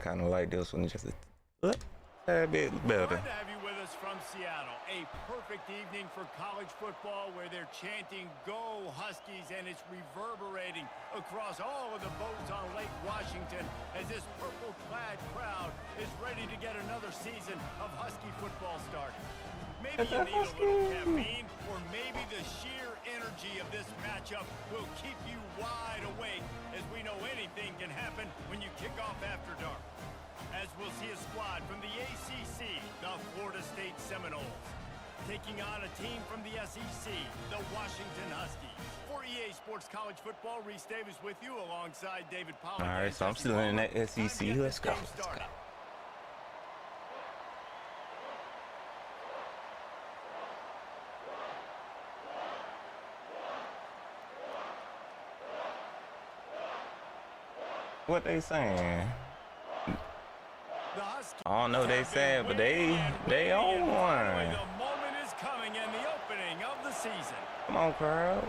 kind of like this one just a bit better. Glad to have you with us from Seattle. A perfect evening for college football where they're chanting "Go Huskies" and it's reverberating across all of the boats on Lake Washington as this purple-clad crowd is ready to get another season of Husky football started. Maybe you need a little caffeine, or maybe the sheer energy of this matchup will keep you wide awake, as we know anything can happen when you kick off after dark. As we'll see a squad from the ACC, the Florida State Seminoles, taking on a team from the SEC, the Washington Huskies. For EA Sports College Football, Reese Davis with you alongside David Pollard. All right, so I'm still in that SEC. Let's go. What they saying? I don't know what they saying, but they on one. The moment is coming and the opening of the season. Come on, crowd.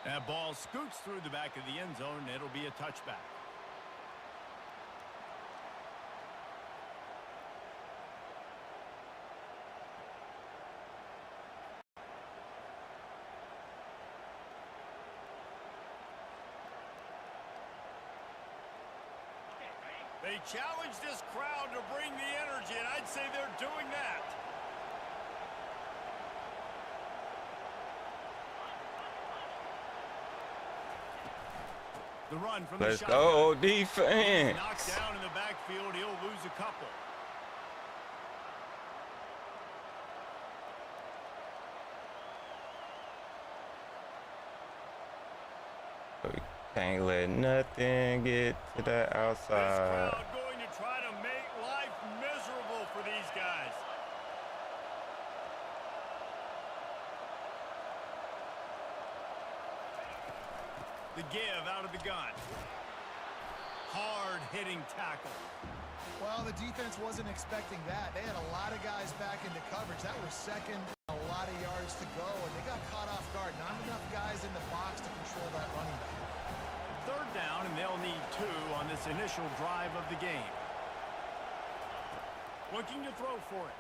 That ball scoots through the back of the end zone. It'll be a touchback. They challenge this crowd to bring the energy, and I'd say they're doing that. The run from Let's the go, defense. Knocked down in the backfield. He'll lose a couple. Can't let nothing get to the outside. This crowd going to try to make life miserable for these guys. The give out of the gun. Hard-hitting tackle. Well, the defense wasn't expecting that. They had a lot of guys back into coverage. That was second, a lot of yards to go, and they got caught off guard. Not enough guys in the box to control that running back. Third down, and they'll need 2 on this initial drive of the game. Looking to throw for it.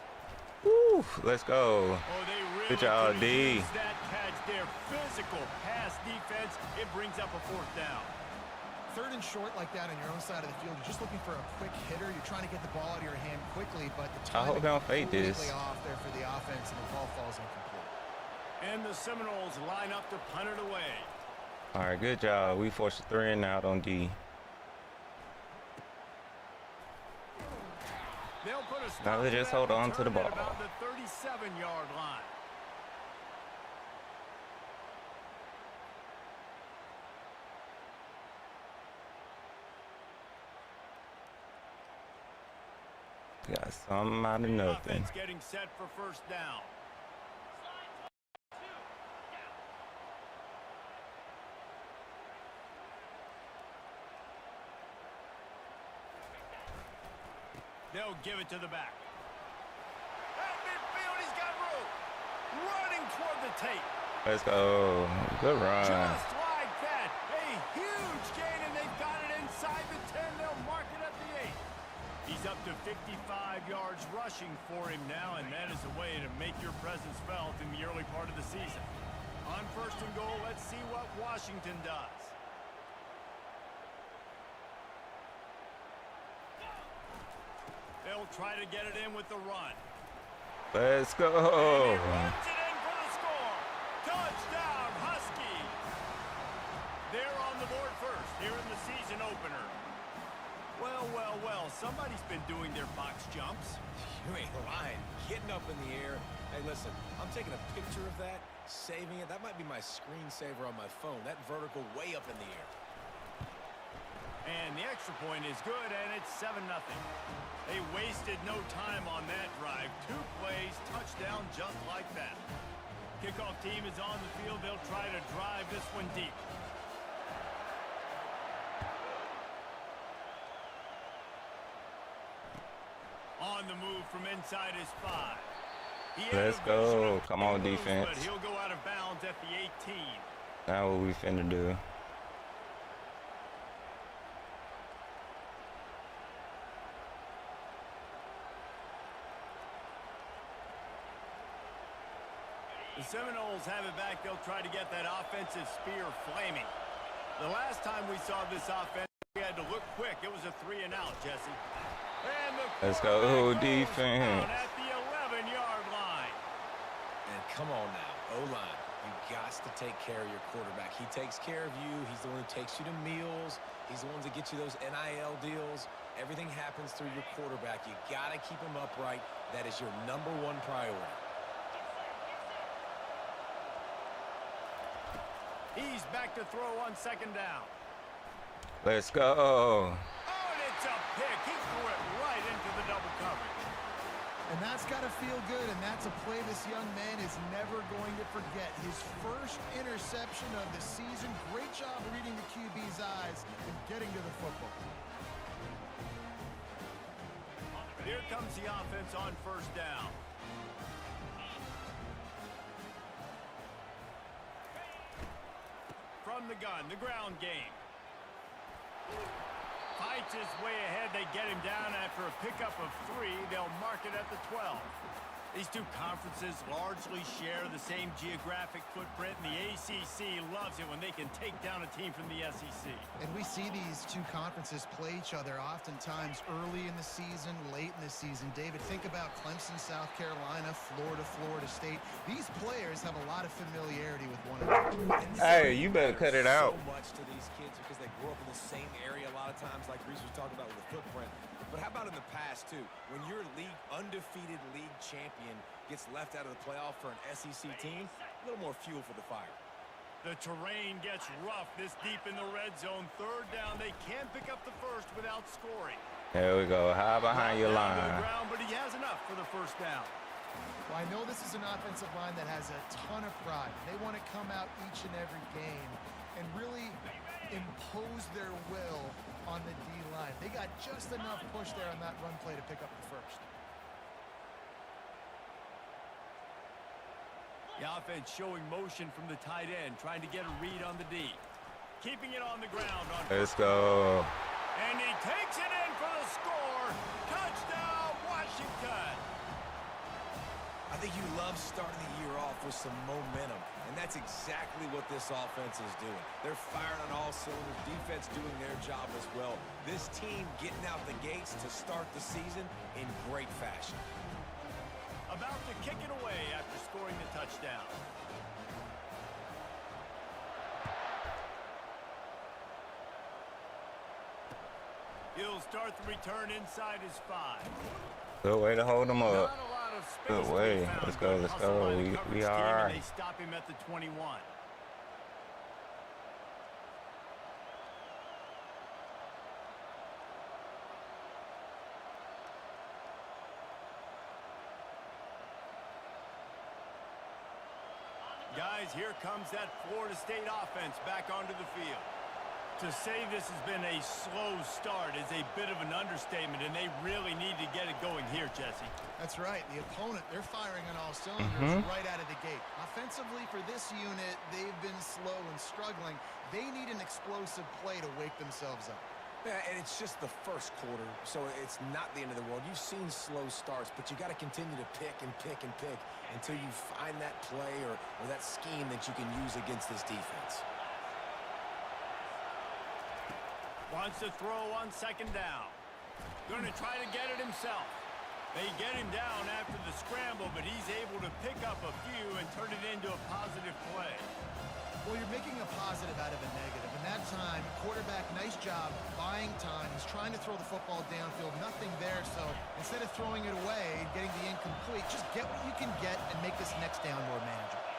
Woo, let's go. Oh, they really good job, D. That catch, their physical pass defense, it brings up a 4th down. Third and short like that on your own side of the field, you're just looking for a quick hitter. You're trying to get the ball out of your hand quickly, but the I hope they don't fake this. Off there for the offense, and the ball falls incomplete. And the Seminoles line up to punt it away. All right, good job. We forced a 3 and out on D. They'll put a stop Now they just hold on to the ball. About the 37-yard line. Got something out of nothing. Offense getting set for first down. They'll give it to the back. At midfield, he's got room. Running toward the tape. Let's go. Good run. Just like that. A huge gain, and they've got it inside the 10. They'll mark it at the 8. He's up to 55 yards rushing for him now, and that is a way to make your presence felt in the early part of the season. On first and goal, let's see what Washington does. They'll try to get it in with the run. Let's go. And he runs it in for the score. Touchdown, Huskies. They're on the board first here in the season opener. Well, well, well, somebody's been doing their box jumps. You ain't lying. Getting up in the air. Hey, listen, I'm taking a picture of that, saving it. That might be my screensaver on my phone. That vertical way up in the air. And the extra point is good, and it's 7-0. They wasted no time on that drive. 2 plays, touchdown just like that. Kickoff team is on the field. They'll try to drive this one deep. On the move from inside his 5. Let's go. Come on, defense. But he'll go out of bounds at the 18. Now what we finna do. Seminoles have it back. They'll try to get that offensive spear flaming. The last time we saw this offense, we had to look quick. It was a 3-and-out, Jesse. And Let's go defense. At the 11-yard line. And come on now, O-line. You got to take care of your quarterback. He takes care of you. He's the one who takes you to meals. He's the one that gets you those NIL deals. Everything happens through your quarterback. You got to keep him upright. That is your #1 priority. He's back to throw on 2nd down. Let's go. Oh, and it's a pick. He threw it right into the double coverage. And that's got to feel good, and that's a play this young man is never going to forget. His first interception of the season. Great job reading the QB's eyes and getting to the football. Here comes the offense on 1st down. From the gun, the ground game. Fights his way ahead. They get him down after a pickup of 3. They'll mark it at the 12. These two conferences largely share the same geographic footprint, and the ACC loves it when they can take down a team from the SEC. And we see these two conferences play each other oftentimes early in the season, late in the season. David, think about Clemson, South Carolina, Florida, Florida State. These players have a lot of familiarity with one another. Hey, you better cut it out. So much to these kids because they grew up in the same area a lot of times, like Reese was talking about with the footprint. But how about in the past, too? When your undefeated league champion gets left out of the playoff for an SEC team, a little more fuel for the fire. The terrain gets rough this deep in the red zone. 3rd down. They can't pick up the first without scoring. There we go. High behind your line. Ground, but he has enough for the 1st down. Well, I know this is an offensive line that has a ton of pride. They want to come out each and every game and really impose their will on the D-line. They got just enough push there on that run play to pick up the first. The offense showing motion from the tight end, trying to get a read on the D. Keeping it on the ground. Let's go. And he takes it in for the score. Touchdown, Washington. I think you love starting the year off with some momentum, and that's exactly what this offense is doing. They're firing on all cylinders, defense doing their job as well. This team getting out the gates to start the season in great fashion. About to kick it away after scoring the touchdown. He'll start the return inside his 5. Good way to hold them up. Not a lot of space. Good way. Let's go. Let's go. We all right. They stop him at the 21. Guys, here comes that Florida State offense back onto the field. To say this has been a slow start is a bit of an understatement, and they really need to get it going here, Jesse. That's right. The opponent, they're firing on all cylinders right out of the gate. Offensively, for this unit, they've been slow and struggling. They need an explosive play to wake themselves up. Yeah, and it's just the first quarter, so it's not the end of the world. You've seen slow starts, but you got to continue to pick and pick and pick until you find that play or that scheme that you can use against this defense. Wants to throw on 2nd down. Going to try to get it himself. They get him down after the scramble, but he's able to pick up a few and turn it into a positive play. Well, you're making a positive out of a negative. And that time, quarterback, nice job buying time. He's trying to throw the football downfield. Nothing there, so instead of throwing it away and getting the incomplete, just get what you can get and make this next down more manageable.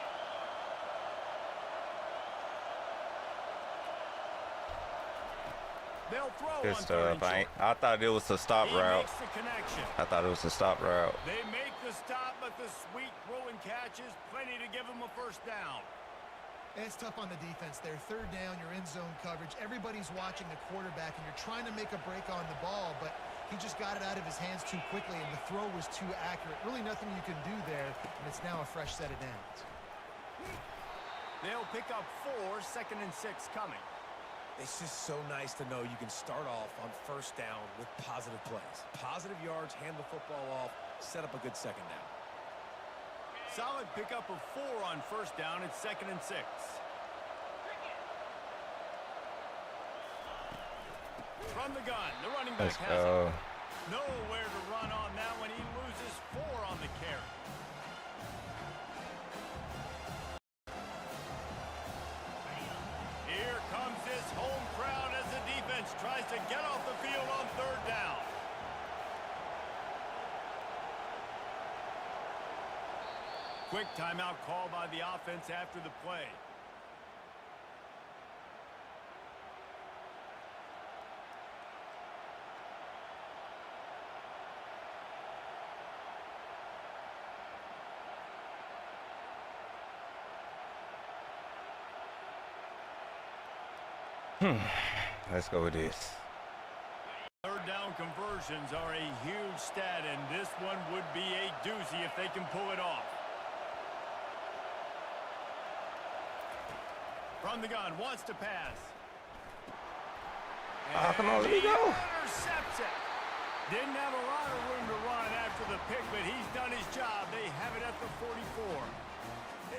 They'll throw Good on stuff. I thought it was a stop route. Makes the connection. I thought it was a stop route. They make the stop, but the sweet throw and catch is plenty to give them a 1st down. And it's tough on the defense there. 3rd down, you're in zone coverage. Everybody's watching the quarterback, and you're trying to make a break on the ball, but he just got it out of his hands too quickly, and the throw was too accurate. Really nothing you can do there, and it's now a fresh set of downs. They'll pick up 4, 2nd and 6 coming. It's just so nice to know you can start off on 1st down with positive plays. Positive yards, hand the football off, set up a good 2nd down. Solid pickup of 4 on first down. It's 2nd and 6. From the gun, the running back has it. Nowhere to run on that one. He loses 4 on the carry. Here comes this home crowd as the defense tries to get off the field on 3rd down. Quick timeout call by the offense after the play. Let's go with this. 3rd down conversions are a huge stat, and this one would be a doozy if they can pull it off. From the gun, wants to pass. Come on, let me go. Intercepts it. Didn't have a lot of room to run after the pick, but he's done his job. They have it at the 44.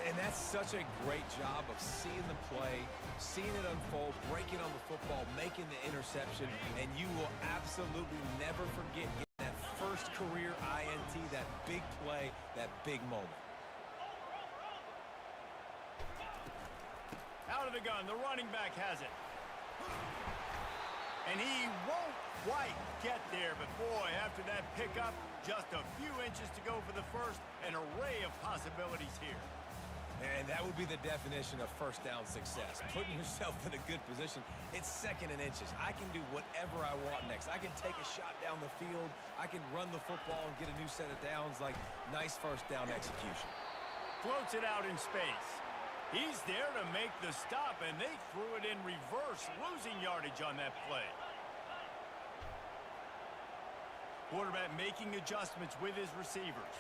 And that's such a great job of seeing the play, seeing it unfold, breaking on the football, making the interception, and you will absolutely never forget that first career INT, that big play, that big moment. Out of the gun, the running back has it. And he won't quite get there, but boy, after that pickup, just a few inches to go for the first, an array of possibilities here. And that would be the definition of first down success. Putting yourself in a good position. It's 2nd and inches. I can do whatever I want next. I can take a shot down the field. I can run the football and get a new set of downs. Like, nice first down execution. Floats it out in space. He's there to make the stop, and they threw it in reverse, losing yardage on that play. Quarterback making adjustments with his receivers.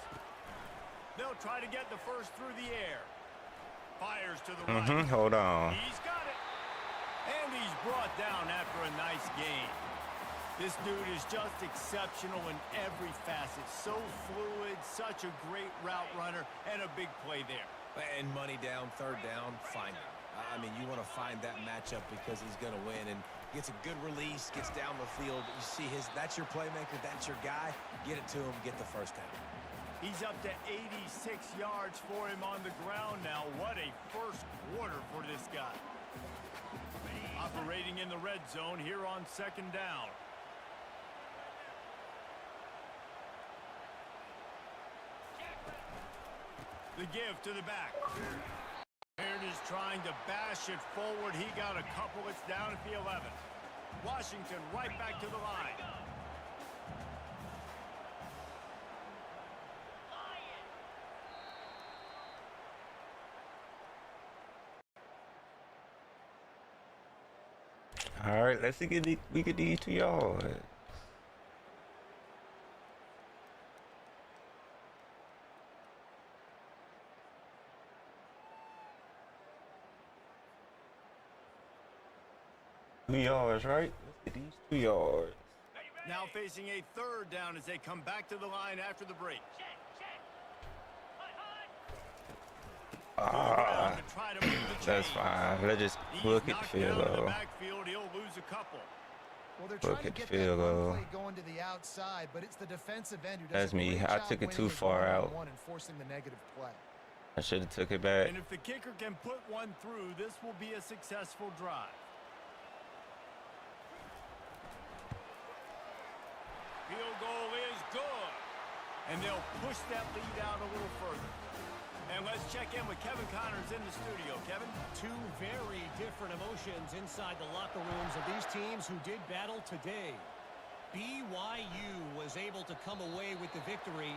They'll try to get the first through the air. Fires to the right. Hold on. He's got it. And he's brought down after a nice gain. This dude is just exceptional in every facet. So fluid, such a great route runner, and a big play there. And money down, 3rd down, find it. I mean, you want to find that matchup because he's going to win and gets a good release, gets down the field. You see that's your playmaker, that's your guy. Get it to him, get the first down. He's up to 86 yards for him on the ground now. What a first quarter for this guy. Operating in the red zone here on 2nd down. The give to the back. Baird is trying to bash it forward. He got a couple. It's down at the 11. Washington right back to the line. All right, let's see if we get these 2 yards. Two yards, right? Let's get these 2 yards. Now facing a 3rd down as they come back to the line after the break. That's fine. Let's just look at the field goal. Well, they're Look trying at to get the field that run goal. play going to the outside, but it's the defensive end who does That's a me. great I job took it winning too his far out. one-on-one and forcing the negative play. I should have took it back. And if the kicker can put one through, this will be a successful drive. Field goal is good. And they'll push that lead out a little further. And let's check in with Kevin Connors in the studio. Kevin? 2 very different emotions inside the locker rooms of these teams who did battle today. BYU was able to come away with the victory,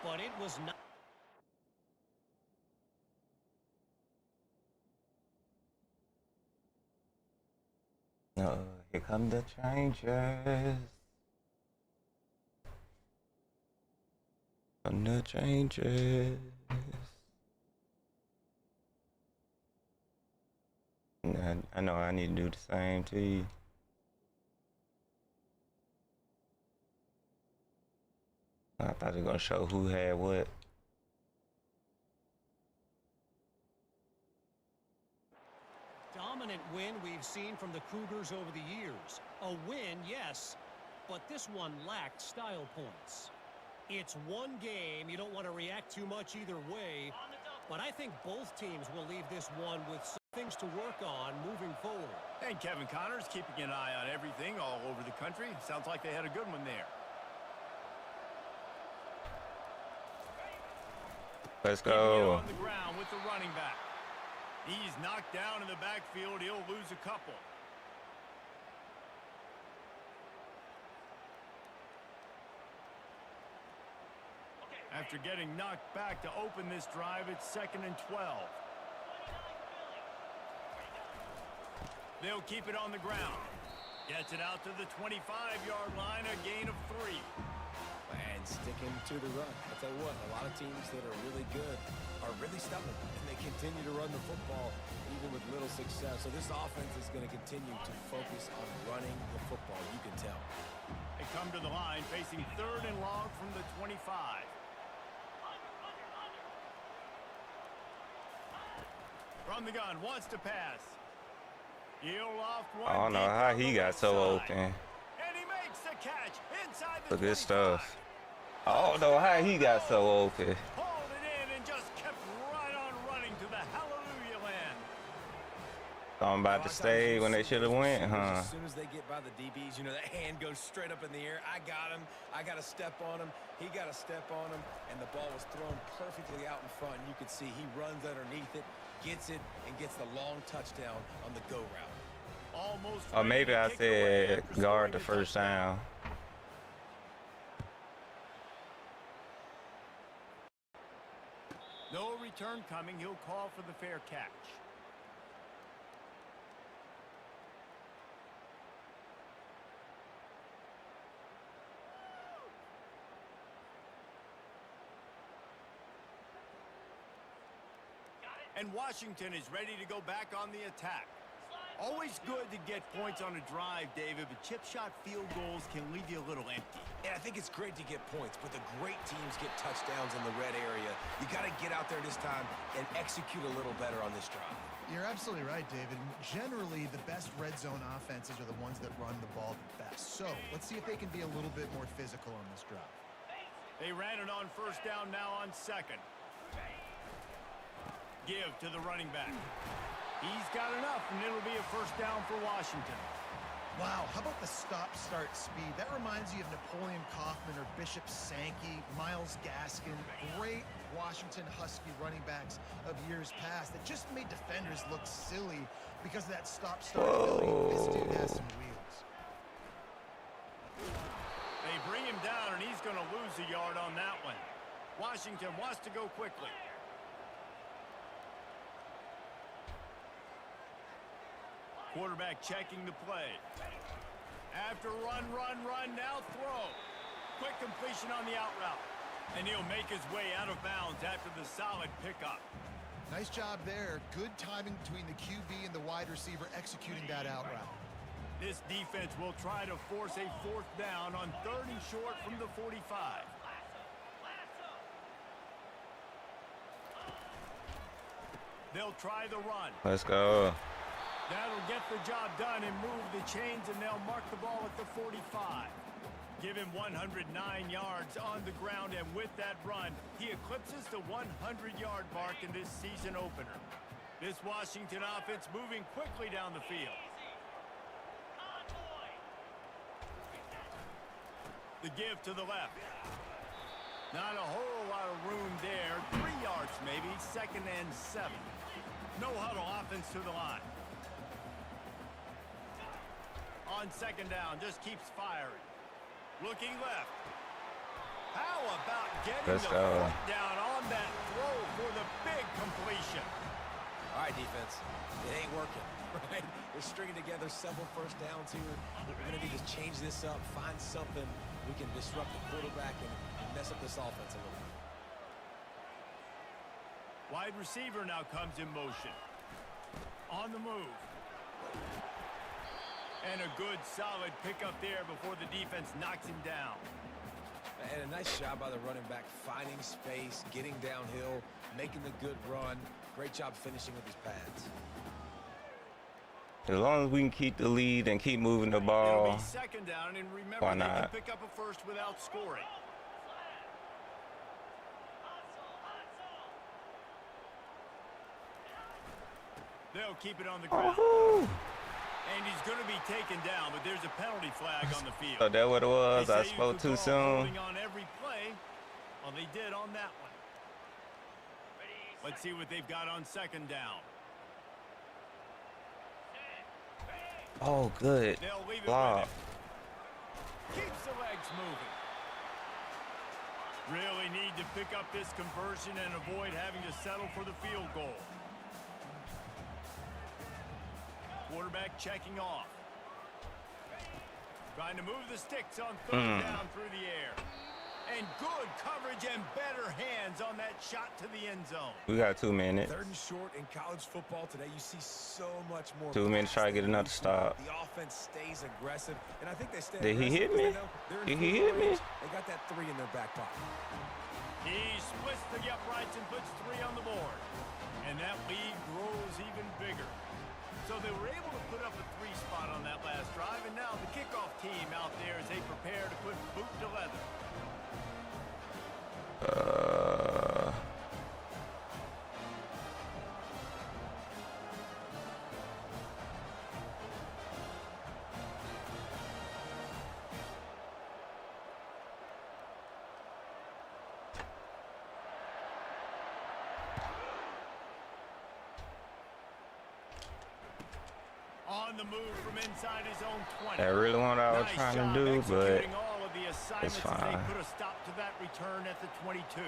but it was not. Here come the changes. Come the changes. I know I need to do the same to you. I thought it was gonna show who had what. dominant win we've seen from the Cougars over the years. A win, yes, but this one lacked style points. It's one game. You don't want to react too much either way, but I think both teams will leave this one with some things to work on moving forward. And Kevin Connors keeping an eye on everything all over the country. Sounds like they had a good one there. Let's Keeping it go. on the ground with the running back. He's knocked down in the backfield. He'll lose a couple. After getting knocked back to open this drive, it's 2nd and 12. They'll keep it on the ground. Gets it out to the 25-yard line, a gain of 3. And sticking to the run. I'll tell you what, a lot of teams that are really good are really stubborn, and they continue to run the football even with little success. So this offense is going to continue to focus on running the football, you can tell. They come to the line facing 3rd and long from the 25. From the gun, wants to pass. He'll off one. I don't know how he got so open. And he makes the catch inside the Look at this 25. stuff. I don't know how he got so open. Hauled it in and just kept right on running to the hallelujah land. I'm about to stay when they should have went, huh? As soon as they get by the DBs, you know, that hand goes straight up in the air. I got him. I got to step on him. He got to step on him. And the ball was thrown perfectly out in front. You could see he runs underneath it, gets it, and gets the long touchdown on the go route. Almost Or maybe ready to I kick away said after guard scoring the a first touchdown. down. No return coming. He'll call for the fair catch. And Washington is ready to go back on the attack. Always good to get points on a drive, David, but chip shot field goals can leave you a little empty. And I think it's great to get points, but the great teams get touchdowns in the red area. You got to get out there this time and execute a little better on this drive. You're absolutely right, David. Generally, the best red zone offenses are the ones that run the ball the best. So let's see if they can be a little bit more physical on this drive. They ran it on first down, now on 2nd. Give to the running back. He's got enough, and it'll be a first down for Washington. Wow, how about the stop-start speed? That reminds you of Napoleon Kaufman or Bishop Sankey, Myles Gaskin, great Washington Husky running backs of years past that just made defenders look silly because of that stop-start ability. This dude has some wheels. They bring him down, and he's going to lose a yard on that one. Washington wants to go quickly. Quarterback checking the play. After run, now throw. Quick completion on the out route. And he'll make his way out of bounds after the solid pickup. Nice job there. Good timing between the QB and the wide receiver executing that out route. This defense will try to force a 4th down on 3rd and short from the 45. They'll try the run. Let's go. That'll get the job done and move the chains, and they'll mark the ball at the 45. Give him 109 yards on the ground, and with that run, he eclipses the 100-yard mark in this season opener. This Washington offense moving quickly down the field. The give to the left. Not a whole lot of room there. 3 yards maybe, 2nd and 7. No huddle offense to the line. On 2nd down, just keeps firing. Looking left. How about getting the foot down on that throw for the big completion? All right, defense. It ain't working, right? We're stringing together several first downs here. We're going to need to change this up, find something we can disrupt the quarterback and mess up this offense a little bit. Wide receiver now comes in motion. On the move. And a good, solid pickup there before the defense knocks him down. And a nice job by the running back, finding space, getting downhill, making the good run. Great job finishing with his pads. As long as we can keep the lead and keep moving the It'll ball, be second down, and remember, why they not? can pick up a first without scoring. They'll keep it on the ground. And he's going to be taken down, but there's a penalty flag on the field. So that what it was? They I say you spoke could too call soon. holding on every play. Well, they did on that one. Let's see what they've got on second down. Oh, good. They'll leave it Block. with him. Keeps the legs moving. Really need to pick up this conversion and avoid having to settle for the field goal. Quarterback checking off. Trying to move the sticks on third down through the air. And good coverage and better hands on that shot to the end zone. We got 2 minutes. Third and short in college football today, you see so much more. 2 minutes, try to get another stop. The offense stays aggressive, and I think they stay Did he aggressive hit me? because they know they're in Did he field hit me? range. They got that 3 in their back pocket. He splits the uprights and puts 3 on the board. And that lead grows even bigger. So they were able to put up a 3 spot on that last drive, and now the kickoff team out there as they prepare to put boot to leather. On the move from inside his own 20. I really what I was Nice trying job to do, but executing all of the assignments as they fine. put a stop to that return at the 22.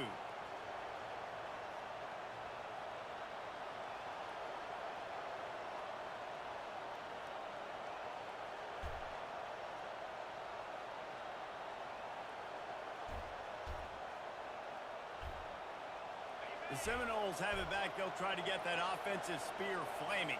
The Seminoles have it back. They'll try to get that offensive spear flaming.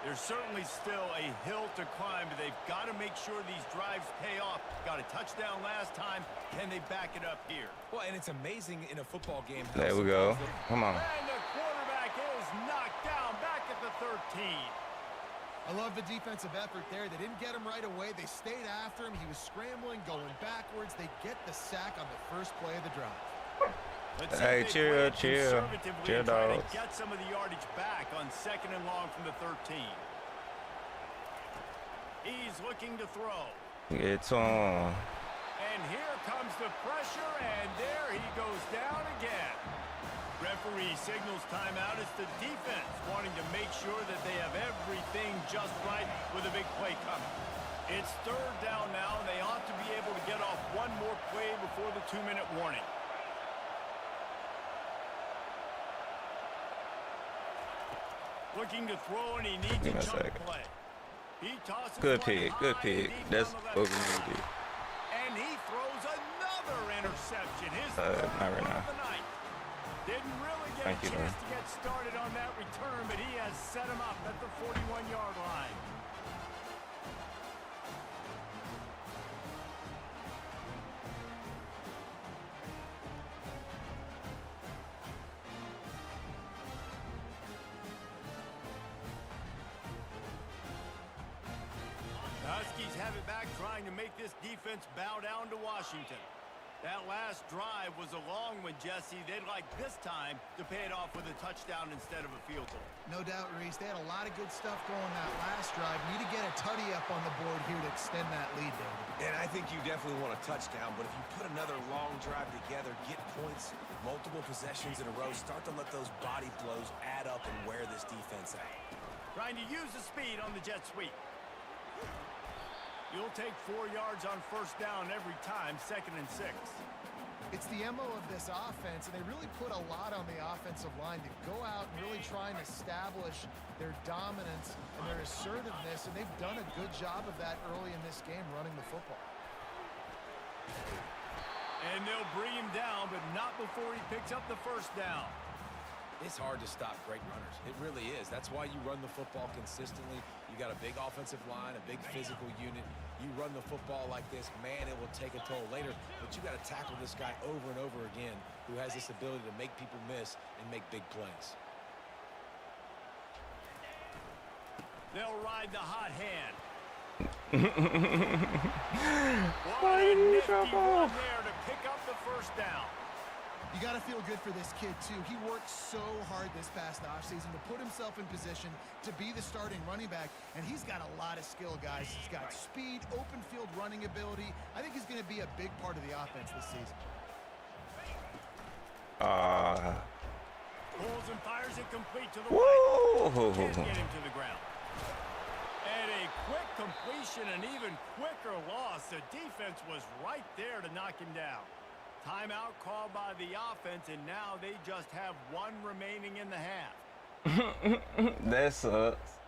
There's certainly still a hill to climb, but they've got to make sure these drives pay off. Got a touchdown last time. Can they back it up here? Well, and it's amazing in a football game. There we go. Come on. And the quarterback is knocked down back at the 13. I love the defensive effort there. They didn't get him right away. They stayed after him. He was scrambling, going backwards. They get the sack on the first play of the drive. Let's see Hey, if they chill, play it chill. conservatively Chill, and try to dogs. get some of the yardage back on second and long from the 13. He's looking to throw. It's on. And here comes the pressure, and there he goes down again. Referee signals timeout. It's the defense wanting to make sure that they have everything just right with a big play coming. It's third down now, and they ought to be able to get off one more play before the 2-minute warning. Looking to throw, and he needs Give me a a chunk second. play. He tosses Good one pick. high Good and pick. deep That's on the what left we need to side. do. And he throws another interception. His Not third right one now. of the night. Didn't really get Thank a you, chance though. to get started on that return, but he has set him up at the 41-yard line. The Huskies have it back, trying to make this defense bow down to Washington. That last drive was a long one, Jesse. They'd like this time to pay it off with a touchdown instead of a field goal. No doubt, Reese. They had a lot of good stuff going that last drive. Need to get a tutty up on the board here to extend that lead, David. And I think you definitely want a touchdown, but if you put another long drive together, get points, multiple possessions in a row, start to let those body blows add up and wear this defense out. Trying to use the speed on the jet sweep. You'll take 4 yards on first down every time, 2nd and 6. It's the MO of this offense, and they really put a lot on the offensive line to go out and really try and establish their dominance and their assertiveness, and they've done a good job of that early in this game running the football. And they'll bring him down, but not before he picks up the first down. It's hard to stop great runners. It really is. That's why you run the football consistently. You got a big offensive line, a big physical unit. You run the football like this, man, it will take a toll later. But you got to tackle this guy over and over again who has this ability to make people miss and make big plays. They'll ride the hot hand. Why What a did he nifty drop run off? there to pick up the first down. You got to feel good for this kid, too. He worked so hard this past offseason to put himself in position to be the starting running back, and he's got a lot of skill, guys. He's got speed, open field running ability. I think he's going to be a big part of the offense this season. Pulls and fires it complete to the Whoa. right. Can't get him to the ground. And a quick completion, an even quicker loss. The defense was right there to knock him down. Timeout called by the offense, and now they just have one remaining in the half. That sucks.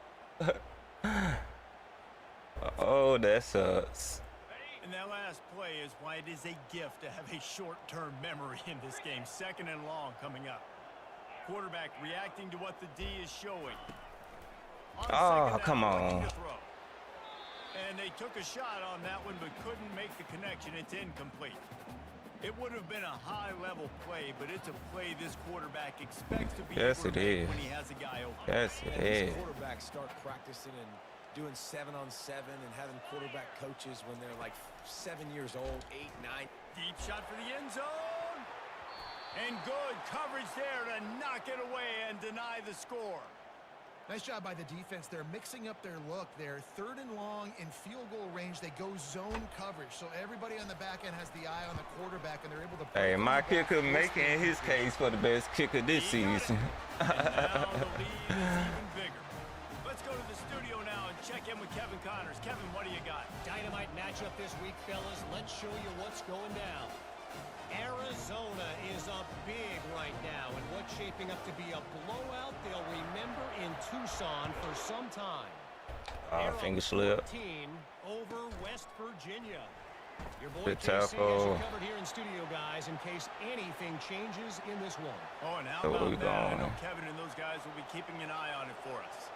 Oh, that sucks. And that last play is why it is a gift to have a short-term memory in this game. Second and long coming up. Quarterback reacting to what the D is showing. Oh, come on. And they took a shot on that one, but couldn't make the connection. It's incomplete. It would have been a high-level play, but it's a play this quarterback expects to be able to make when he has a guy open. Yes, it These is. quarterbacks start practicing and doing 7-on-7 and having quarterback coaches when they're like 7 years old, 8, 9. Deep shot for the end zone. And good coverage there to knock it away and deny the score. Nice job by the defense. They're mixing up their look. They're third and long in field goal range. They go zone coverage. So everybody on the back end has the eye on the quarterback, and they're able to... Hey, my kicker making his case for the best kicker this season. And now the lead is even bigger. Let's go to the studio now and check in with Kevin Connors. Kevin, what do you got? Dynamite matchup this week, fellas. Let's show you what's going down. Arizona is up big right now, and what's shaping up to be a blowout they'll remember in Tucson for some time. Finger slip. 14 over West Virginia. Your boy Good KC has tackle. you covered here in studio, guys, in case anything changes in this one. Oh, and how So about we that? I know going. Kevin and those guys will be keeping an eye on it for us.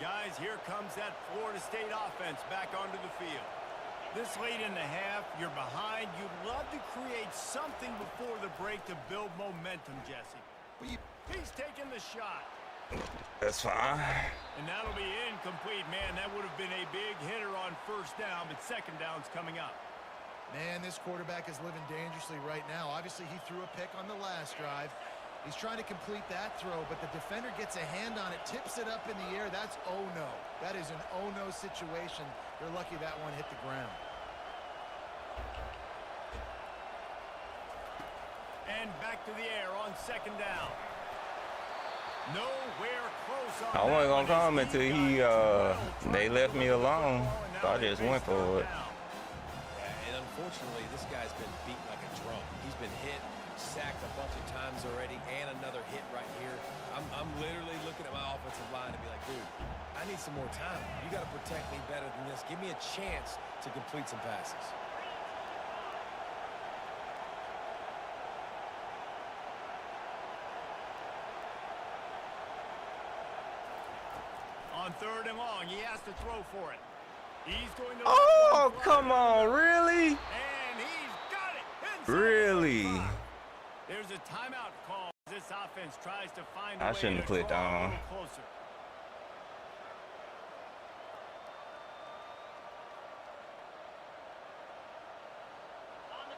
Guys, here comes that Florida State offense back onto the field. This late in the half, you're behind. You'd love to create something before the break to build momentum, Jesse. He's taking the shot. That's fine. And that'll be incomplete. Man, that would have been a big hitter on first down, but second down's coming up. Man, this quarterback is living dangerously right now. Obviously, he threw a pick on the last drive. He's trying to complete that throw, but the defender gets a hand on it, tips it up in the air. That's oh-no. That is an oh-no situation. They're lucky that one hit the ground. And back to the air on second down. Nowhere close on I wasn't that gonna come one. until He's they left me alone. So I just went for it. Yeah, and unfortunately, this guy's been beat like a drum. He's been hit, sacked a bunch of times already, and another hit right here. I'm literally looking at my offensive line and be like, dude, I need some more time. You got to protect me better than this. Give me a chance to complete some passes. On third and long, he has to throw for it. He's going to... Oh, come on, really? And he's got it. Inside Really? the 5. There's a timeout call. This offense tries to find a I way shouldn't to have clicked draw a on. little closer.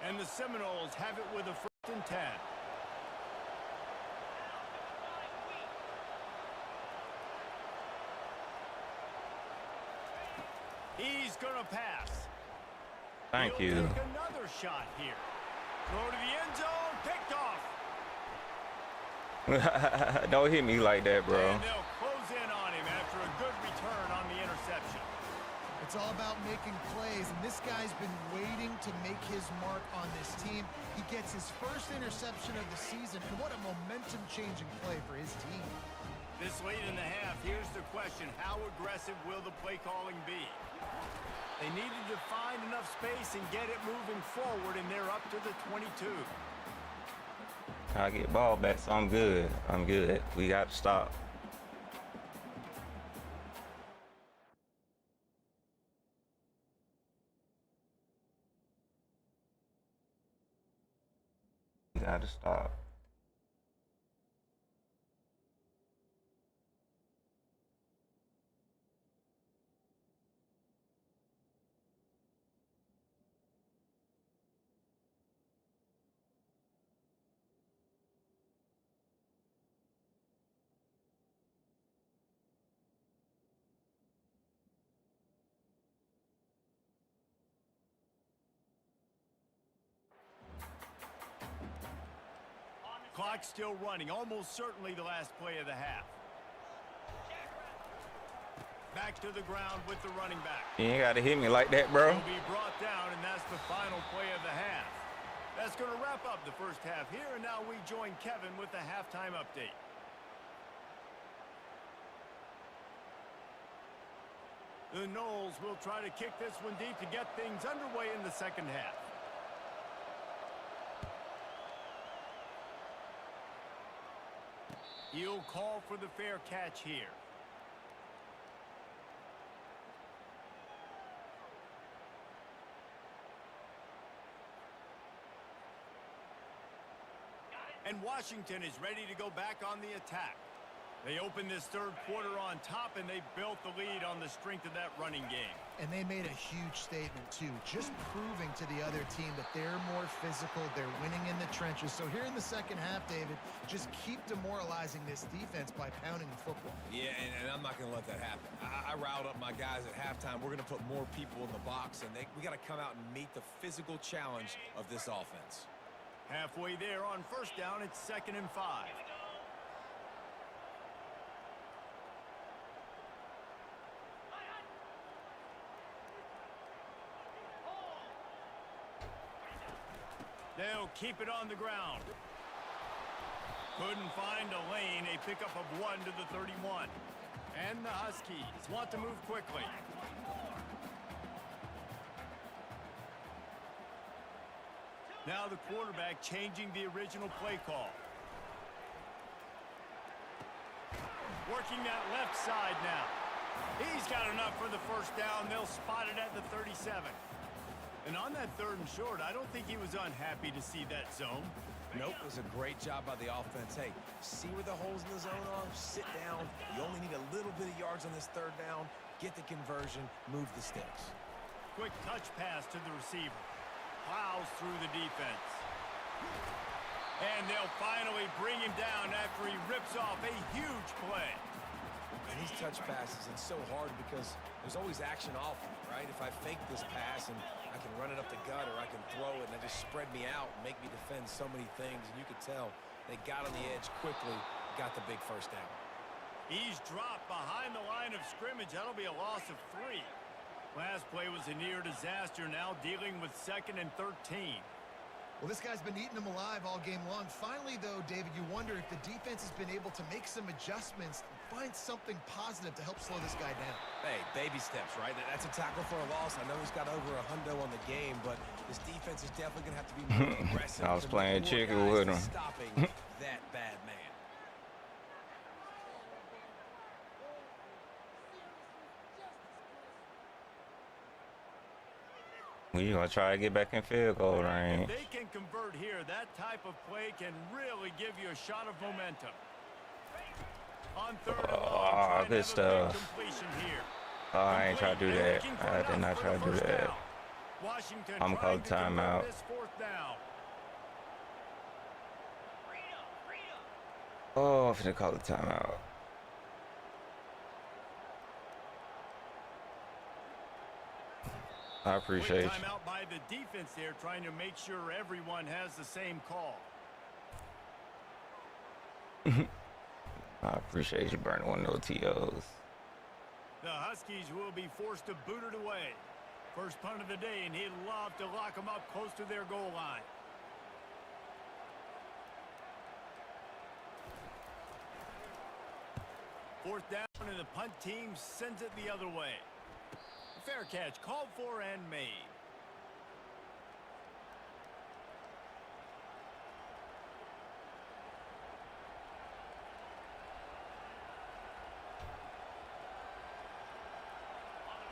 And the Seminoles have it with a 1st and 10. He's going to pass. Thank He'll you. take another shot here. Throw to the end zone, picked off. Don't hit me like that, bro. And they'll close in on him after a good return on the interception. It's all about making plays, and this guy's been waiting to make his mark on this team. He gets his first interception of the season, and what a momentum-changing play for his team. This late in the half, here's the question. How aggressive will the play calling be? They needed to find enough space and get it moving forward, and they're up to the 22. I get ball back, so I'm good. I'm good. We got to stop. gotta stop. Clock still running, almost certainly the last play of the half. Back to the ground with the running back. You ain't gotta hit me like that, bro. He'll be brought down, and that's the final play of the half. That's going to wrap up the first half here, and now we join Kevin with the halftime update. The Noles will try to kick this one deep to get things underway in the second half. He'll call for the fair catch here. And Washington is ready to go back on the attack. They opened this third quarter on top, and they built the lead on the strength of that running game. And they made a huge statement, too, just proving to the other team that they're more physical, they're winning in the trenches. So here in the second half, David, just keep demoralizing this defense by pounding the football. Yeah, and I'm not going to let that happen. I riled up my guys at halftime. We're going to put more people in the box, and we got to come out and meet the physical challenge of this offense. Halfway there on first down, it's 2nd and 5. They'll keep it on the ground. Couldn't find a lane. A pickup of 1 to the 31. And the Huskies want to move quickly. Now the quarterback changing the original play call. Working that left side now. He's got enough for the first down. They'll spot it at the 37. And on that 3rd and short, I don't think he was unhappy to see that zone. Nope, it was a great job by the offense. Hey, see where the holes in the zone are? Sit down. You only need a little bit of yards on this 3rd down. Get the conversion. Move the sticks. Quick touch pass to the receiver. Plows through the defense. And they'll finally bring him down after he rips off a huge play. And these touch passes, it's so hard because there's always action off of it, right? If I fake this pass and I can run it up the gut or I can throw it and they just spread me out and make me defend so many things. And you could tell they got on the edge quickly, got the big first down. He's dropped behind the line of scrimmage. That'll be a loss of 3. Last play was a near disaster, now dealing with 2nd and 13. Well, this guy's been eating them alive all game long. Finally, though, David, you wonder if the defense has been able to make some adjustments and find something positive to help slow this guy down. Hey, baby steps, right? That's a tackle for a loss. I know he's got over $100 on the game, but this defense is definitely going to have to be more aggressive. I was playing chicken with him. Stopping that bad man. We gonna try to get back in field goal range. If they can convert here, that type of play can really give you a shot of momentum. On 3rd and long, good stuff. Here. Oh, I ain't trying to do that. I did not try to do that. Washington I'm calling timeout. Oh, I'm finna call the timeout. I appreciate you. Timeout by the defense there, trying to make sure everyone has the same call. I appreciate you burning one of those TOs. The Huskies will be forced to boot it away. First punt of the day, and he'd love to lock them up close to their goal line. Fourth down, and the punt team sends it the other way. Fair catch called for and made.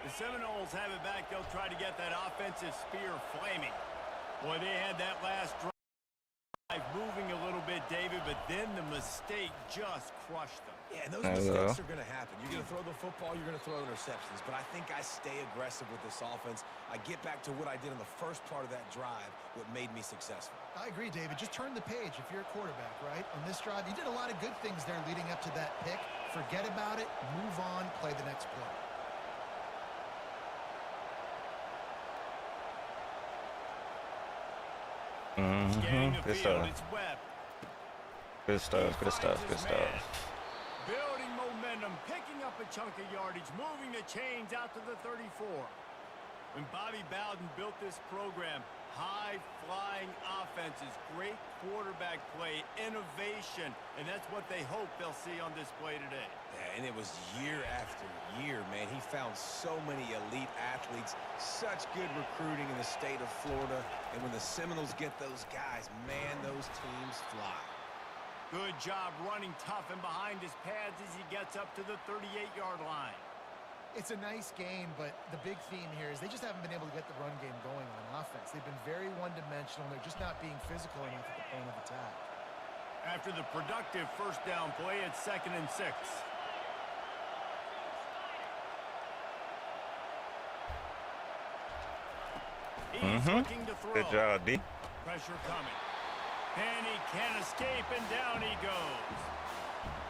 The Seminoles have it back. They'll try to get that offensive spear flaming. Boy, they had that last drive moving but then the mistake just crushed them. Yeah, and those mistakes are going to happen. You're going to throw the football, you're going to throw interceptions. But I think I stay aggressive with this offense. I get back to what I did in the first part of that drive, what made me successful. I agree, David. Just turn the page if you're a quarterback, right? On this drive, you did a lot of good things there leading up to that pick. Forget about it, move on, play the next play. Good stuff. Good stuff. Good stuff. Good stuff. Building momentum, picking up a chunk of yardage, moving the chains out to the 34. When Bobby Bowden built this program, high-flying offenses, great quarterback play, innovation, and that's what they hope they'll see on display today. Yeah, and it was year after year, man. He found so many elite athletes, such good recruiting in the state of Florida, and when the Seminoles get those guys, man, those teams fly. Good job running tough and behind his pads as he gets up to the 38-yard line. It's a nice game, but the big theme here is they just haven't been able to get the run game going on offense. They've been very one-dimensional. They're just not being physical enough at the point of attack. After the productive first down play, it's 2nd and 6. He's looking to throw. Good job, D. Pressure coming. And he can't escape, and down he goes.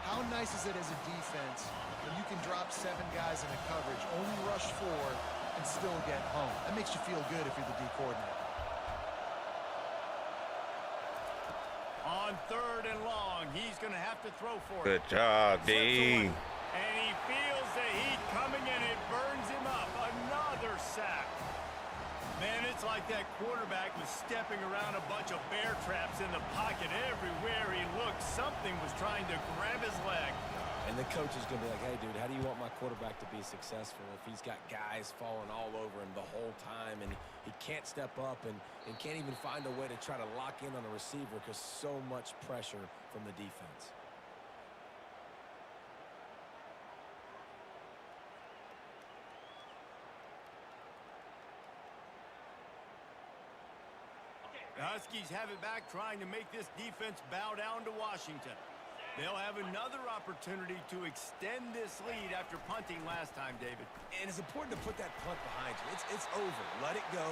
How nice is it as a defense when you can drop 7 guys in a coverage, only rush 4, and still get home? That makes you feel good if you're the D coordinator. On 3rd and long, he's going to have to throw for Good it. job, D. And he feels the heat coming, and it burns him up. Another sack. Man, it's like that quarterback was stepping around a bunch of bear traps in the pocket. Everywhere he looked, something was trying to grab his leg. And the coach is going to be like, hey, dude, how do you want my quarterback to be successful if he's got guys falling all over him the whole time and he can't step up and can't even find a way to try to lock in on a receiver because so much pressure from the defense. The Huskies have it back, trying to make this defense bow down to Washington. They'll have another opportunity to extend this lead after punting last time, David. And it's important to put that punt behind you. It's over. Let it go.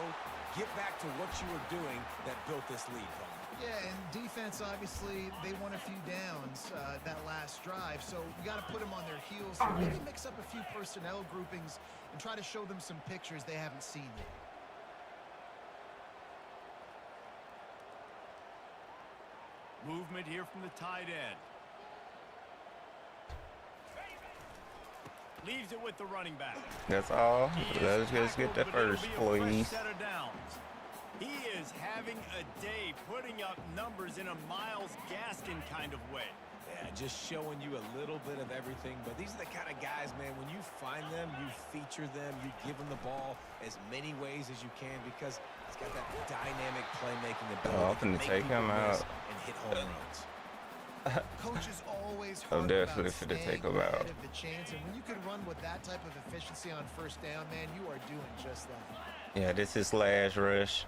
Get back to what you were doing that built this lead, Paul. Yeah, and defense, obviously, they won a few downs that last drive, so you got to put them on their heels. Maybe mix up a few personnel groupings and try to show them some pictures they haven't seen yet. Movement here from the tight end. Leaves it with the running back. That's all. Let's just get the first, please. Set of downs. He is having a day putting up numbers in a Myles Gaskin kind of way. Yeah, just showing you a little bit of everything. But these are the kind of guys, man, when you find them, you feature them, you give them the ball as many ways as you can because he's got that dynamic playmaking ability. I'm going to take him out. And hit home runs. Coaches always I'm definitely about finna take him ahead out. of the chance, and when you can run with that type of efficiency on first down, man, you are doing just that. Yeah, this is Slash Rush.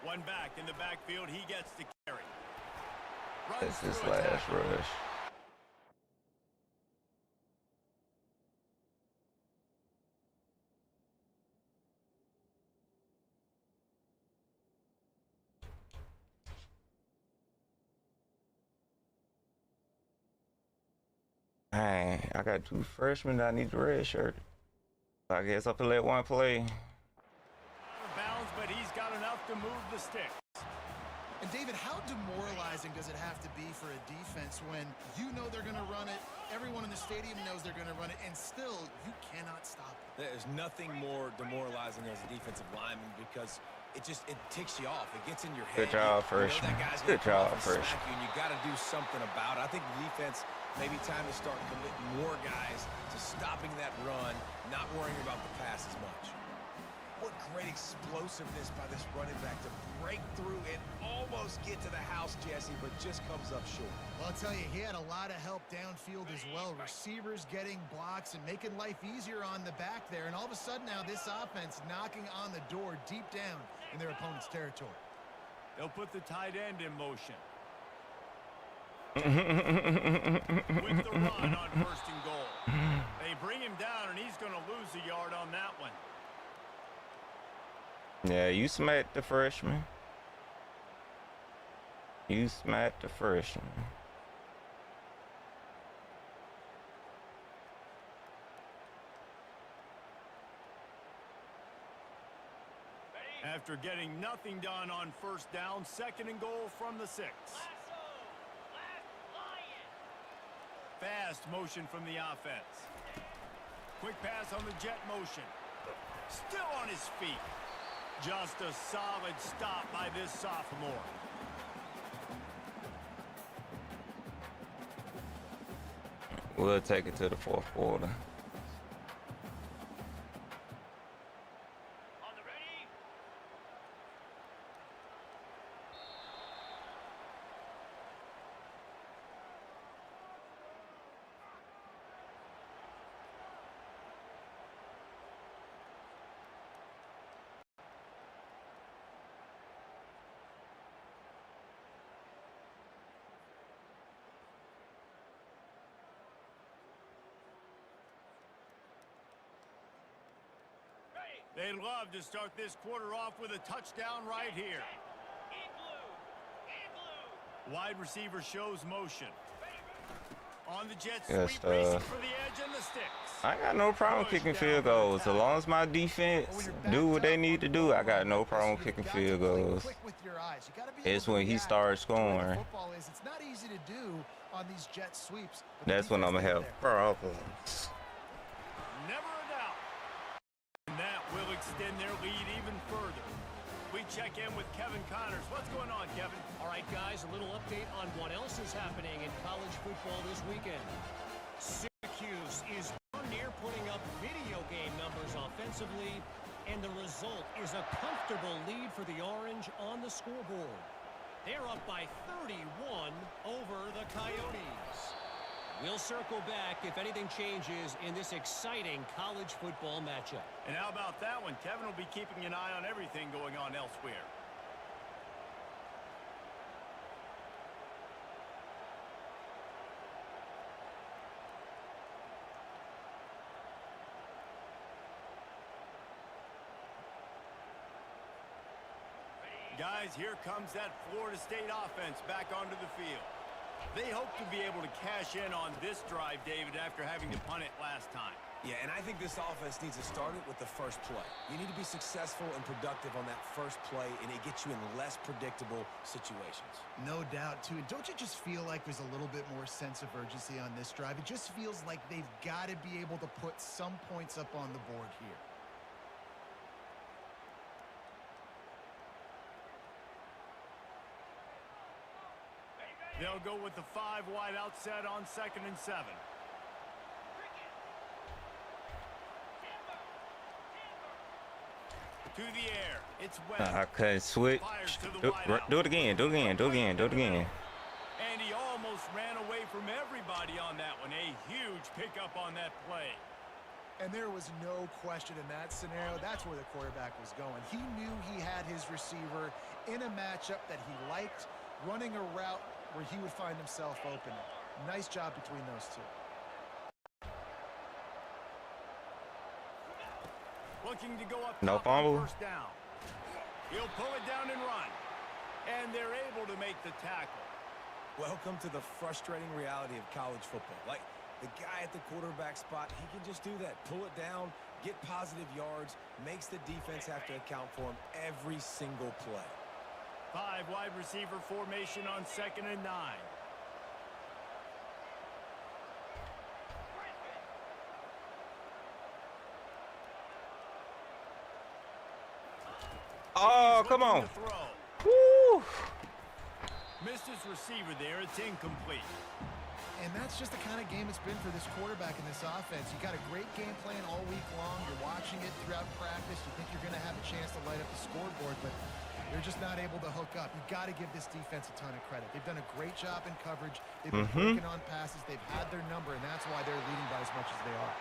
One back in the backfield, he gets the carry. This is Slash Rush. Dang, I got 2 freshmen that I need the red shirt. I guess I have to let one play. Out of bounds, but he's got enough to move the sticks. And David, how demoralizing does it have to be for a defense when you know they're going to run it, everyone in the stadium knows they're going to run it, and still you cannot stop it? There's nothing more demoralizing as a defensive lineman because it ticks you off. It gets in your head. Good job, freshman. Good job, freshman. And you got to do something about it. I think the defense, maybe time to start committing more guys to stopping that run, not worrying about the pass as much. What great explosiveness by this running back to break through and almost get to the house, Jesse, but just comes up short. Well, I'll tell you, he had a lot of help downfield as well. Receivers getting blocks and making life easier on the back there. And all of a sudden now this offense knocking on the door deep down in their opponent's territory. He'll put the tight end in motion. With the run on 1st and goal. They bring him down, and he's going to lose a yard on that one. Yeah, you smacked the freshman. You smacked the freshman. After getting nothing done on 1st down, 2nd and goal from the 6. Fast motion from the offense. Quick pass on the jet motion. Still on his feet. Just a solid stop by this sophomore. We'll take it to the 4th quarter. They'd love to start this quarter off with a touchdown right here. Wide receiver shows motion. On the jet sweep, racing for the edge and the sticks. I got no problem kicking field goals. As long as my defense do what they need to do, I got no problem kicking field goals. It's when he starts scoring. It's not easy to do on these jet sweeps. That's when I'm going to have problems. Never a doubt. And that will extend their lead even further. We check in with Kevin Connors. What's going on, Kevin? All right, guys, a little update on what else is happening in college football this weekend. Syracuse is near putting up video game numbers offensively, and the result is a comfortable lead for the Orange on the scoreboard. They're up by 31 over the Coyotes. We'll circle back if anything changes in this exciting college football matchup. And how about that one? Kevin will be keeping an eye on everything going on elsewhere. Guys, here comes that Florida State offense back onto the field. They hope to be able to cash in on this drive, David, after having to punt it last time. Yeah, and I think this offense needs to start it with the first play. You need to be successful and productive on that first play, and it gets you in less predictable situations. No doubt, too. And don't you just feel like there's a little bit more sense of urgency on this drive? It just feels like they've got to be able to put some points up on the board here. They'll go with the 5 wide outset on 2nd and 7. To the air. It's Webb. I couldn't switch. Do it again. Do it again. Do it again. Do it again. And he almost ran away from everybody on that one. A huge pickup on that play. And there was no question in that scenario. That's where the quarterback was going. He knew he had his receiver in a matchup that he liked, running a route where he would find himself open. Nice job between those two. Looking to go up no top fumble. on 1st down. He'll pull it down and run. And they're able to make the tackle. Welcome to the frustrating reality of college football. Like, the guy at the quarterback spot, he can just do that. Pull it down, get positive yards, makes the defense have to account for him every single play. 5 wide receiver formation on 2nd and 9. Oh, come on. Woo. Missed his receiver there. It's incomplete. And that's just the kind of game it's been for this quarterback in this offense. You got a great game plan all week long. You're watching it throughout practice. You think you're going to have a chance to light up the scoreboard, but they're just not able to hook up. You've got to give this defense a ton of credit. They've done a great job in coverage. They've been working on passes. They've had their number, and that's why they're leading by as much as they are.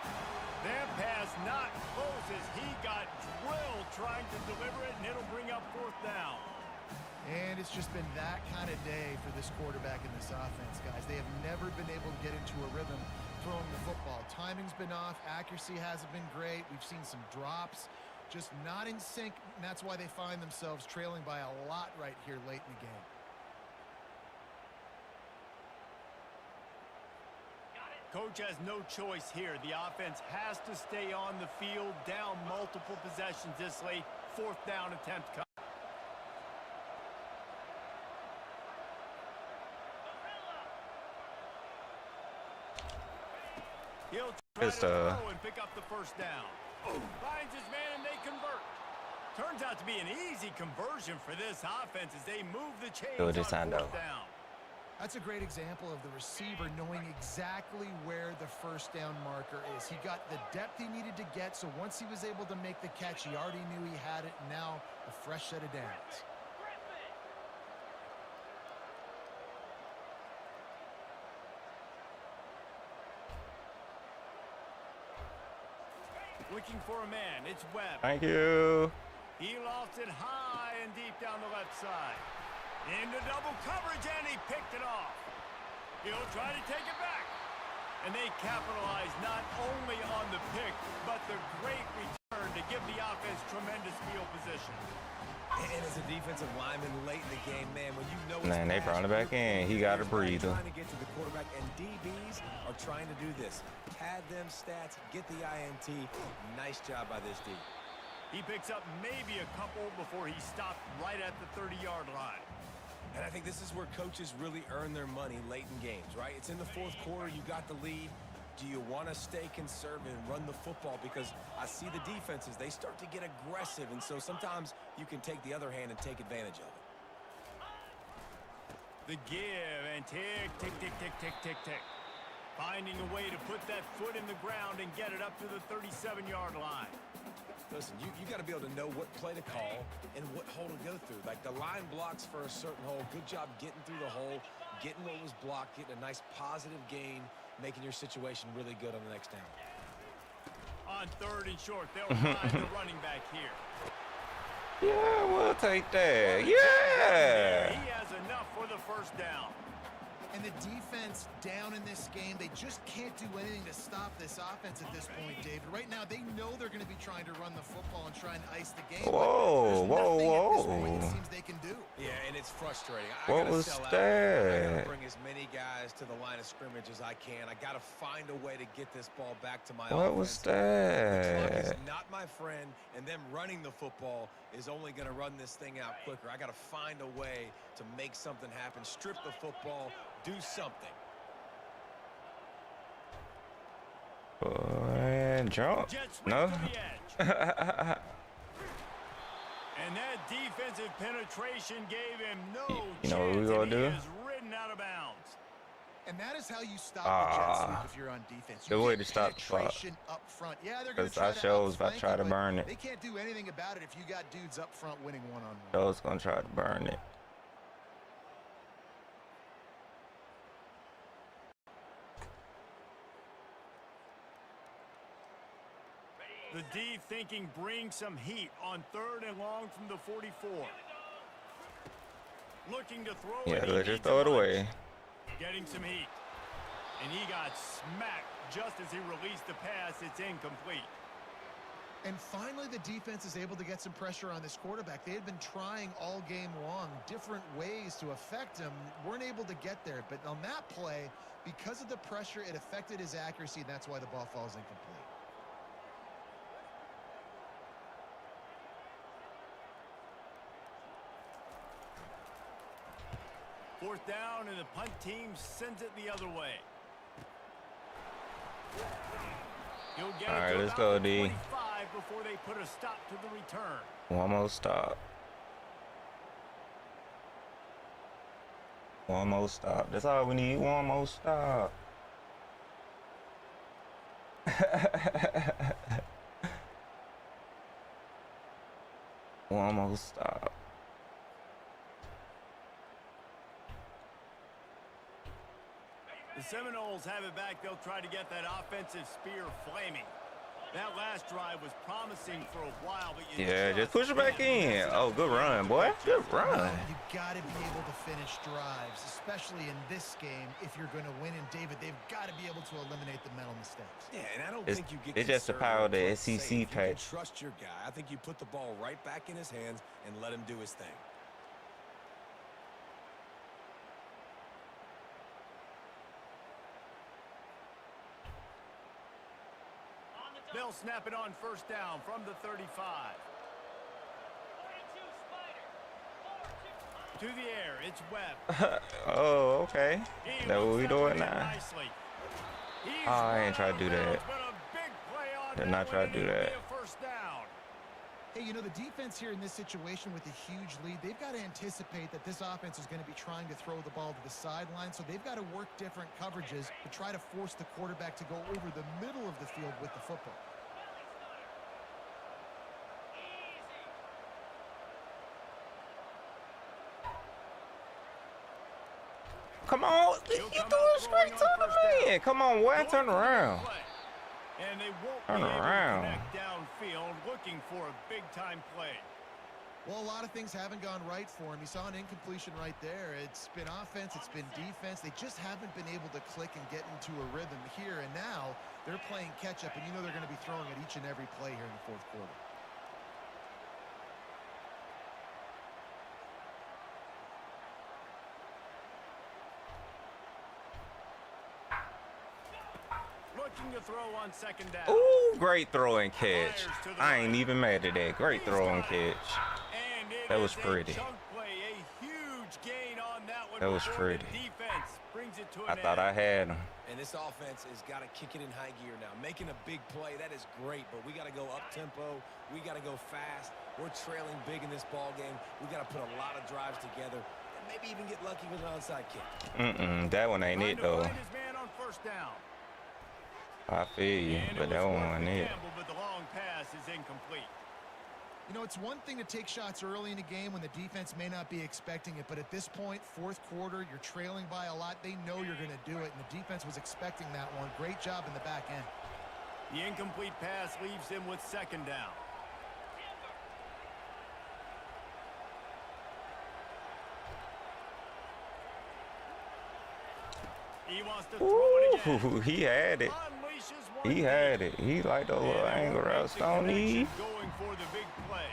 That pass not close as he got drilled trying to deliver it, and it'll bring up 4th down. And it's just been that kind of day for this quarterback in this offense, guys. They have never been able to get into a rhythm throwing the football. Timing's been off. Accuracy hasn't been great. We've seen some drops. Just not in sync, and that's why they find themselves trailing by a lot right here late in the game. Coach has no choice here. The offense has to stay on the field, down multiple possessions this late. 4th down attempt. He'll try to throw and pick up the 1st down. Finds his man and they convert. Turns out to be an easy conversion for this offense as they move the chains on 4th down. That's a great example of the receiver knowing exactly where the 1st down marker is. He got the depth he needed to get, so once he was able to make the catch, he already knew he had it, and now a fresh set of downs. Looking for a man, it's Webb. Thank you. He lost it high and deep down the left side. Into double coverage, and he picked it off. He'll try to take it back. And they capitalize not only on the pick, but the great return to give the offense tremendous field position. And as a defensive lineman late in the game, man, when you know Man, they brought it back in. He got a breather. Trying to get to the quarterback, and DBs are trying to do this. Pad them stats, get the INT. Nice job by this D. He picks up maybe a couple before he stopped right at the 30-yard line. And I think this is where coaches really earn their money late in games, right? It's in the 4th quarter. You got the lead. Do you want to stay conservative and run the football? Because I see the defenses, they start to get aggressive, and so sometimes you can take the other hand and take advantage of it. The give and tick, tick, tick, tick, tick, tick, tick. Finding a way to put that foot in the ground and get it up to the 37-yard line. Listen, you got to be able to know what play to call and what hole to go through. Like the line blocks for a certain hole. Good job getting through the hole, getting what was blocked, getting a nice positive gain, making your situation really good on the next down. On 3rd and short, they'll find the running back here. Yeah, we'll take that. Yeah. He has enough for the 1st down. And the defense down in this game, they just can't do anything to stop this offense at this point, David. Right now, they know they're going to be trying to run the football and try and ice the game. Whoa, At this point, it seems they can do. Yeah, and it's frustrating. What was I got that? to bring as many guys to the line of scrimmage as I can. I got to find a way to get this ball back to my offense. What was The clock that? is not my friend, and them running the football is only going to run this thing out quicker. I got to find a way to make something happen, strip the football, do something. Jump? No. And that defensive penetration gave him no You know what chance, we gonna and he do? is ridden out of bounds. And that is how you stop the jet sweep if you're on defense. The You way get to stop the clock. penetration up front. Yeah, they're going to Because try I to was about to try outflank to you, burn but it. they can't do anything about it if you got dudes up front winning one-on-one. I was going to try to burn it. The D thinking bring some heat on 3rd and long from the 44. Looking to throw Yeah, it. He let's needs just throw a it bunch. away. Getting some heat. And he got smacked just as he released the pass. It's incomplete. And finally, the defense is able to get some pressure on this quarterback. They had been trying all game long different ways to affect him. Weren't able to get there. But on that play, because of the pressure, it affected his accuracy, and that's why the ball falls incomplete. Fourth down, and the punt team sends it the other way. He'll get All it right, to let's about go, the D. 25 before they put a stop to the return. One more stop. One more stop. That's all we need. One more stop. One more stop. The Seminoles have it back. They'll try to get that offensive spear flaming. That last drive was promising for a while, but Yeah, just push it back in. Oh, good run, boy. Good run. You got to be able to finish drives, especially in this game. If you're going to win, and David, they've got to be able to eliminate the mental mistakes. Yeah, and I don't It's, think you get it's just the power of the conservative. SEC If you can patch. trust your guy. I think you put the ball right back in his hands and let him do his thing. They'll snap it on first down from the 35. To the air, it's Webb. Oh, okay. That what we doing now? Oh, I ain't trying to do that. Did not try to do that. Hey, you know, the defense here in this situation with a huge lead, they've got to anticipate that this offense is going to be trying to throw the ball to the sideline, so they've got to work different coverages to try to force the quarterback to go over the middle of the field with the football. Come on. You threw it straight to the man. Come on, boy. Turn around. And they won't Turn be able around. to connect downfield, looking for a big-time play. Well, a lot of things haven't gone right for him. He saw an incompletion right there. It's been offense, it's been defense. They just haven't been able to click and get into a rhythm here. And now they're playing catch-up, and you know they're going to be throwing it each and every play here in the fourth quarter. Looking to throw on second down. Ooh, great throw and catch. I ain't even mad at that. Great throw and catch. And it That was is a pretty. chunk play, a huge gain on that one. That was before the pretty. Defense brings it to I an thought I end. had him. And this offense has got to kick it in high gear now. Making a big play, that is great, but we got to go up-tempo. We got to go fast. We're trailing big in this ball game. We got to put a lot of drives together and maybe even get lucky with an onside kick. That one ain't Trying it, to though. find his man on first down. I feel you, And but it that was one worth wasn't the it. gamble, but the long pass is incomplete. You know, it's one thing to take shots early in a game when the defense may not be expecting it, but at this point, fourth quarter, you're trailing by a lot. They know you're going to do it, and the defense was expecting that one. Great job in the back end. The incomplete pass leaves him with second down. He wants to throw it again. Ooh, he had it. Unleashes one He had it. He like the little angle route, Stoney. Going for the big play.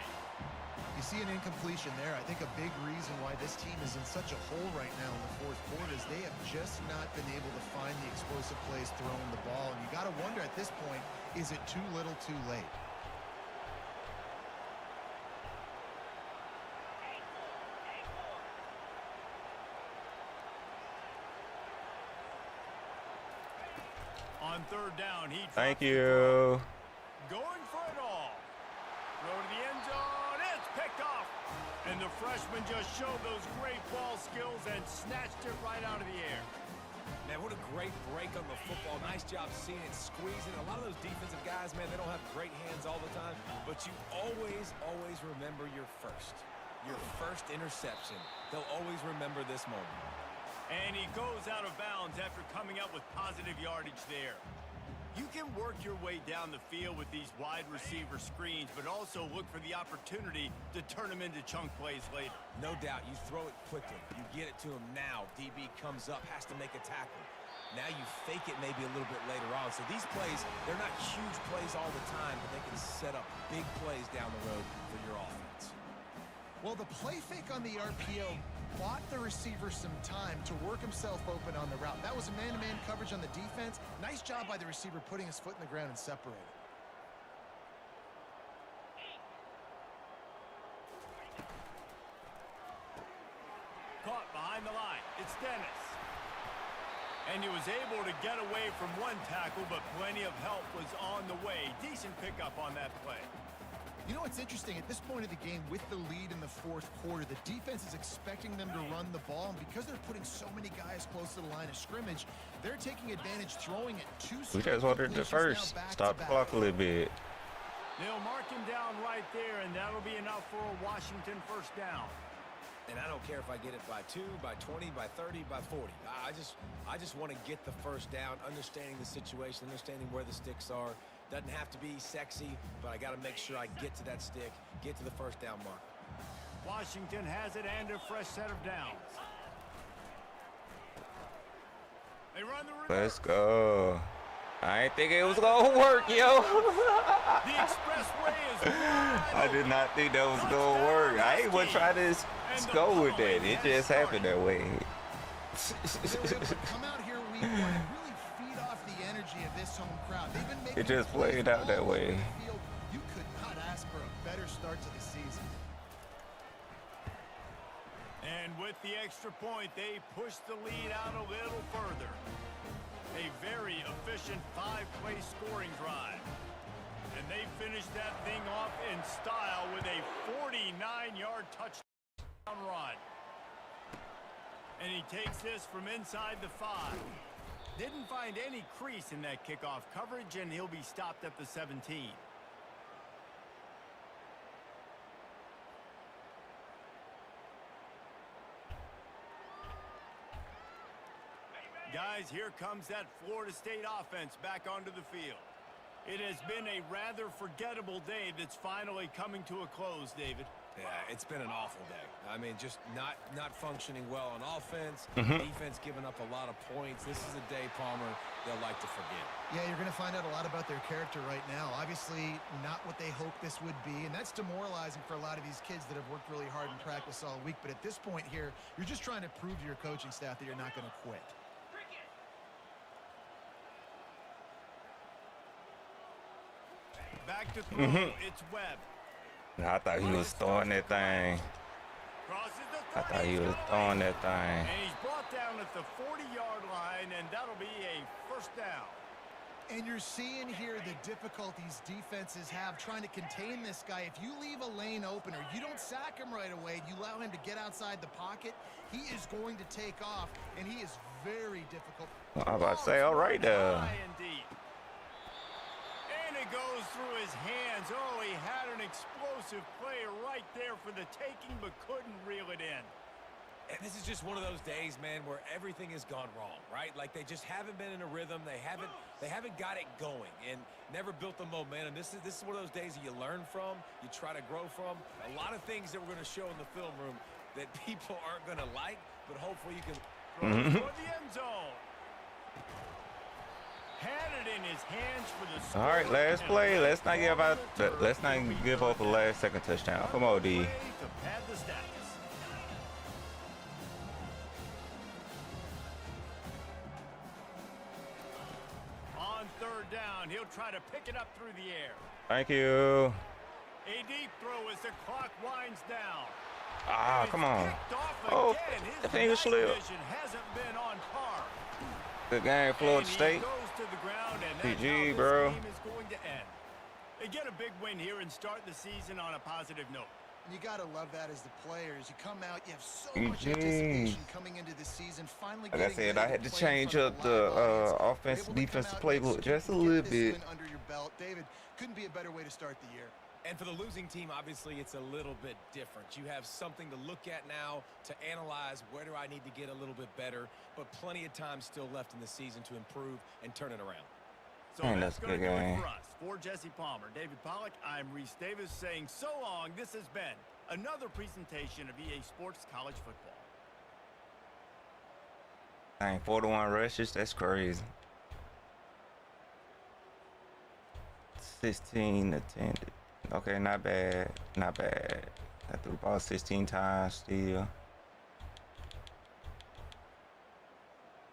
You see an incompletion there. I think a big reason why this team is in such a hole right now in the fourth quarter is they have just not been able to find the explosive plays throwing the ball. And you got to wonder at this point, is it too little too late? On third down, he Thank drops the you. Going for it all. Throw to the end zone. It's picked off. And the freshman just showed those great ball skills and snatched it right out of the air. Man, what a great break on the football. Nice job seeing it, squeezing. A lot of those defensive guys, man, they don't have great hands all the time, but you always, always remember your first interception. They'll always remember this moment. And he goes out of bounds after coming up with positive yardage there. You can work your way down the field with these wide receiver screens, but also look for the opportunity to turn them into chunk plays later. No doubt, you throw it quickly. You get it to him now. DB comes up, has to make a tackle. Now you fake it maybe a little bit later on. So these plays, they're not huge plays all the time, but they can set up big plays down the road for your offense. Well, the play fake on the RPO bought the receiver some time to work himself open on the route. That was a man-to-man coverage on the defense. Nice job by the receiver putting his foot in the ground and separating. Caught behind the line. It's Dennis. And he was able to get away from one tackle, but plenty of help was on the way. Decent pickup on that play. You know what's interesting? At this point of the game, with the lead in the fourth quarter, the defense is expecting them to run the ball, and because they're putting so many guys close to the line of scrimmage, they're taking advantage, throwing it two We just ordered the first. Stop the clock a little bit. They'll mark him down right there, and that'll be enough for a Washington first down. And I don't care if I get it by 2, by 20, by 30, by 40. I just want to get the first down, understanding the situation, understanding where the sticks are. Doesn't have to be sexy, but I got to make sure I get to that stick, get to the first down mark. Washington has it and a fresh set of downs. They run the reverse. Let's go. I ain't think it was gonna work, yo. The expressway is wide I did not think that was gonna work. I ain't want to try to go with that. It just happened that way. Come out here week one and really feed off the energy of this home crowd. They've been making It just played out that way. You could not ask for a better start to the season. And with the extra point, they push the lead out a little further. A very efficient 5-play scoring drive. And they finished that thing off in style with a 49-yard touchdown run. And he takes this from inside the 5. Didn't find any crease in that kickoff coverage, and he'll be stopped at the 17. Guys, here comes that Florida State offense back onto the field. It has been a rather forgettable day that's finally coming to a close, David. Yeah, it's been an awful day. I mean, just not functioning well on offense. Defense giving up a lot of points. This is a day, Palmer, they'll like to forget. Yeah, you're going to find out a lot about their character right now. Obviously, not what they hoped this would be, and that's demoralizing for a lot of these kids that have worked really hard in practice all week. But at this point here, you're just trying to prove to your coaching staff that you're not going to quit. Back to throw, it's Webb. I thought he was throwing that thing. Crosses the 30. I thought he was throwing that thing. And he's brought down at the 40-yard line, and that'll be a first down. And you're seeing here the difficulties defenses have trying to contain this guy. If you leave a lane open or you don't sack him right away, you allow him to get outside the pocket, he is going to take off, and he is very difficult. I was about to say, all right there. High and deep. And it goes through his hands. Oh, he had an explosive play right there for the taking, but couldn't reel it in. And this is just one of those days, man, where everything has gone wrong, right? Like they just haven't been in a rhythm. They haven't got it going and never built the momentum. This is one of those days that you learn from, you try to grow from. A lot of things that we're going to show in the film room that people aren't going to like, but hopefully you can throw the end zone. Had it in his hands for the score. All right, last play. Let's not give up a last second touchdown. Come on, D. To pad the stats. On third down, he'll try to pick it up through the air. Thank you. A deep throw as the clock winds down. Ah, come on. Kicked off Oh, again. His the finger night slip. vision hasn't been on par. Good game, Florida And he State. goes to the ground, and that's PG, how this bro. game is going to end. They get a big win here and start the season on a positive note. And you got to love that as the players. You come out, you have so much PG. anticipation coming into the season. Finally, Like I said, I had to change up the offense defensive playbook just a little bit. Under your belt, David, couldn't be a better way to start the year. And for the losing team, obviously, it's a little bit different. You have something to look at now to analyze where do I need to get a little bit better, but plenty of time still left in the season to improve and turn it around. So Man, that's that's a going to good do it game. for us. For Jesse Palmer, David Pollack, I'm Reese Davis saying so long. This has been another presentation of EA Sports College Football. Dang, 41 rushes. That's crazy. 16 attended. Okay, not bad. Not bad. I threw the ball 16 times still.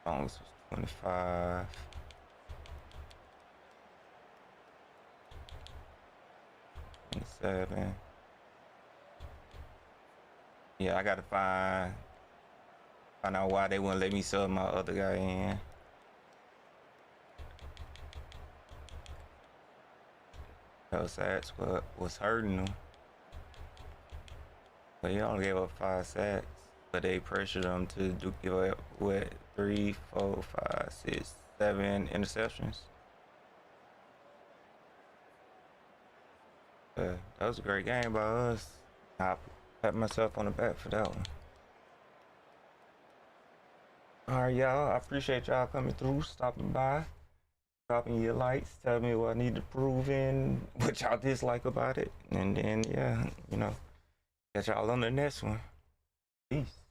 Longest was 25. And 7. Yeah, I gotta find out why they wouldn't let me sub my other guy in. That's what was hurting him. But he only gave up 5 sacks. But they pressured him to give up what 3, 4, 5, 6, 7 interceptions. That was a great game by us. I pat myself on the back for that one. Alright, y'all. I appreciate y'all coming through, stopping by. Drop me your likes. Tell me what I need to prove in, what y'all dislike about it. And then, yeah, you know, catch y'all on the next one. Peace.